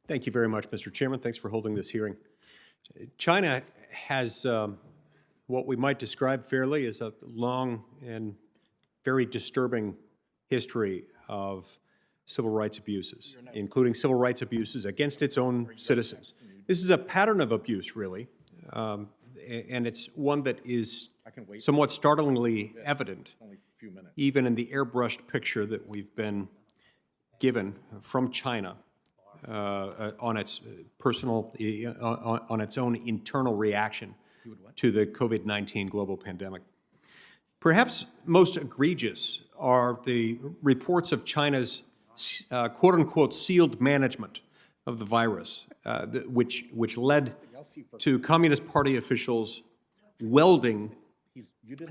Thank you very much, Mr. Chairman. Thanks for holding this hearing. China has what we might describe fairly as a long and very disturbing history of civil rights abuses, including civil rights abuses against its own citizens. This is a pattern of abuse, really, and it's one that is somewhat startlingly evident, even in the airbrushed picture that we've been given from China on its on its own internal reaction to the COVID-19 global pandemic. Perhaps most egregious are the reports of China's quote-unquote sealed management of the virus, which led to Communist Party officials welding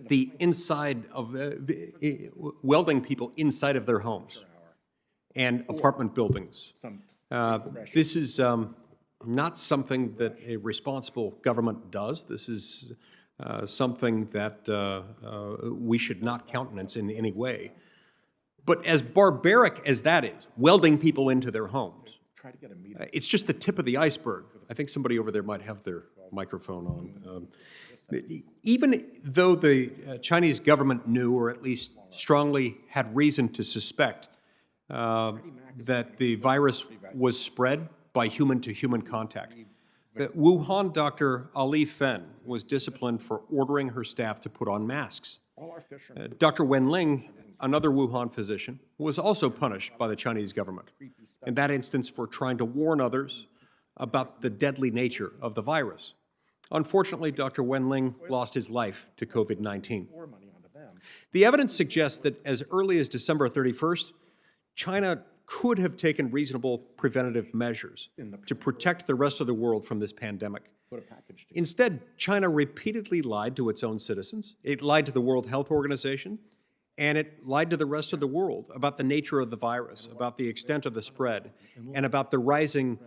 the inside of welding people inside of their homes and apartment buildings. This is not something that a responsible government does. This is something that we should not countenance in any way. But as barbaric as that is, welding people into their homes, it's just the tip of the iceberg. I think somebody over there might have their microphone on. Even though the Chinese government knew, or at least strongly had reason to suspect, that the virus was spread by human-to-human contact, Wuhan Dr. Ali Fen was disciplined for ordering her staff to put on masks. Dr. Wenling, another Wuhan physician, was also punished by the Chinese government, in that instance for trying to warn others about the deadly nature of the virus. Unfortunately, Dr. Wenling lost his life to COVID-19. The evidence suggests that as early as December 31st, China could have taken reasonable preventative measures to protect the rest of the world from this pandemic. Instead, China repeatedly lied to its own citizens. It lied to the World Health Organization, and it lied to the rest of the world about the nature of the virus, about the extent of the spread, and about the rising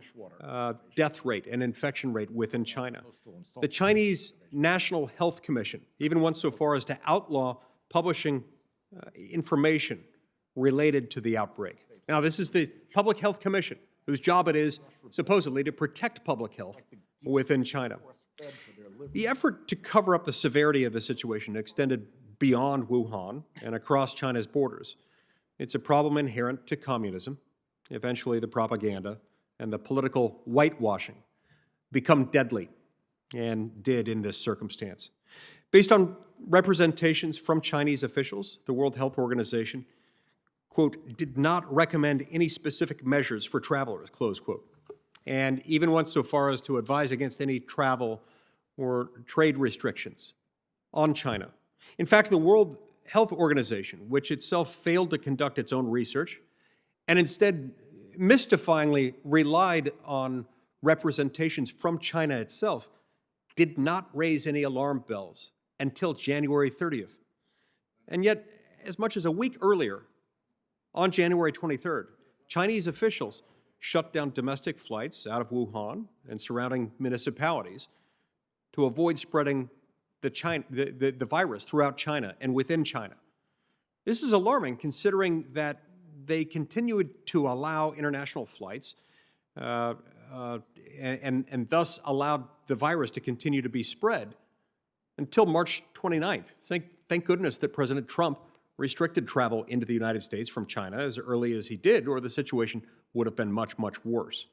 death rate and infection rate within China. The Chinese National Health Commission even went so far as to outlaw publishing information related to the outbreak. Now, this is the Public Health Commission, whose job it is, supposedly, to protect public health within China. The effort to cover up the severity of the situation extended beyond Wuhan and across China's borders. It's a problem inherent to communism. Eventually, the propaganda and the political whitewashing become deadly, and did in this circumstance. Based on representations from Chinese officials, the World Health Organization, quote, did not recommend any specific measures for travelers, close quote, and even went so far as to advise against any travel or trade restrictions on China. In fact, the World Health Organization, which itself failed to conduct its own research and instead mystifyingly relied on representations from China itself, did not raise any alarm bells until January 30th. And yet, as much as a week earlier, on January 23rd, Chinese officials shut down domestic flights out of Wuhan and surrounding municipalities to avoid spreading the virus throughout China and within China. This is alarming, considering that they continued to allow international flights and thus allowed the virus to continue to be spread until March 29th. Thank goodness that President Trump restricted travel into the United States from China as early as he did, or the situation would have been much, much worse.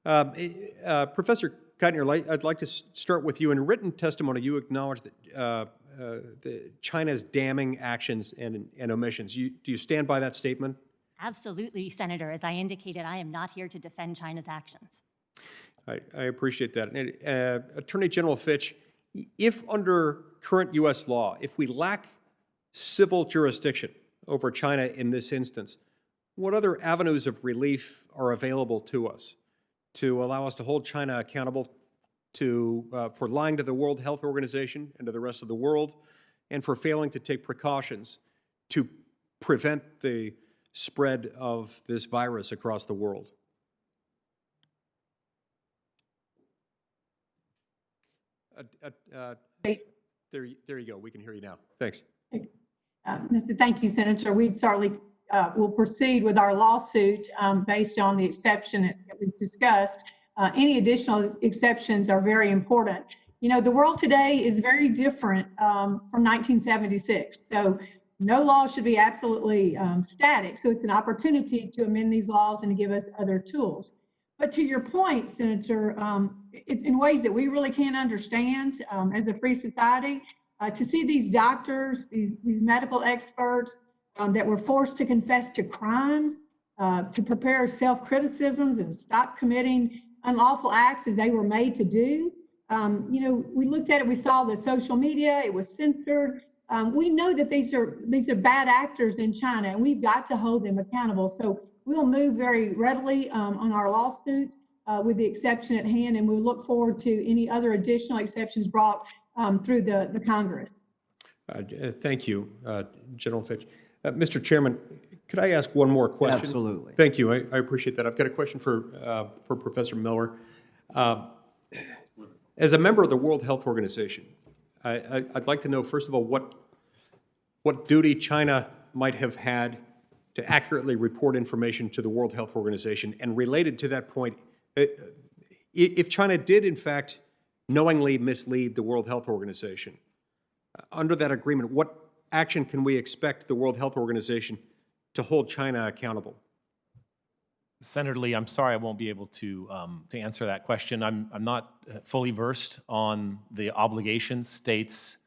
Professor Keitner, I'd like to start with you. In written testimony, you acknowledged that China's damning actions and omissions. Do you stand by that statement? Absolutely, Senator. As I indicated, I am not here to defend China's actions. I appreciate that. Attorney General Fitch, if under current U.S. law, if we lack civil jurisdiction over China in this instance, what other avenues of relief are available to us to allow us to hold China accountable for lying to the World Health Organization and to the rest of the world, and for failing to take precautions to prevent the spread of this virus across the world? There you go. We can hear you now. Thanks. Thank you, Senator. We'd certainly will proceed with our lawsuit based on the exception that we've discussed. Any additional exceptions are very important. You know, the world today is very different from 1976. So no law should be absolutely static. So it's an opportunity to amend these laws and to give us other tools. But to your point, Senator, in ways that we really can't understand as a free society, to see these doctors, these medical experts that were forced to confess to crimes, to prepare self-criticisms and stop committing unlawful acts as they were made to do. You know, we looked at it, we saw the social media, it was censored. We know that these are bad actors in China, and we've got to hold them accountable. So we'll move very readily on our lawsuit with the exception at hand, and we look forward to any other additional exceptions brought through the Congress. Thank you, General Fitch. Mr. Chairman, could I ask one more question? Absolutely. Thank you. I appreciate that. I've got a question for Professor Miller. As a member of the World Health Organization, I'd like to know, first of all, what duty China might have had to accurately report information to the World Health Organization. And related to that point, if China did, in fact, knowingly mislead the World Health Organization, under that agreement, what action can we expect the World Health Organization to hold China accountable? Senator Lee, I'm sorry I won't be able to answer that question. I'm not fully versed on the obligations states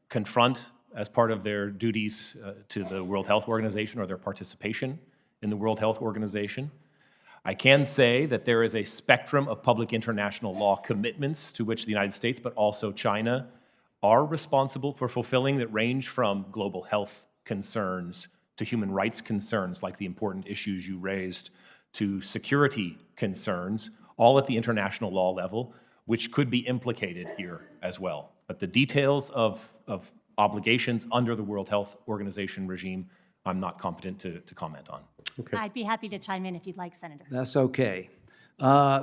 confront as part of their duties to the World Health Organization or their participation in the World Health Organization. I can say that there is a spectrum of public international law commitments to which the United States, but also China, are responsible for fulfilling that range from global health concerns to human rights concerns like the important issues you raised, to security concerns, all at the international law level, which could be implicated here as well. But the details of obligations under the World Health Organization regime, I'm not competent to comment on. Okay. I'd be happy to chime in if you'd like, Senator. That's okay.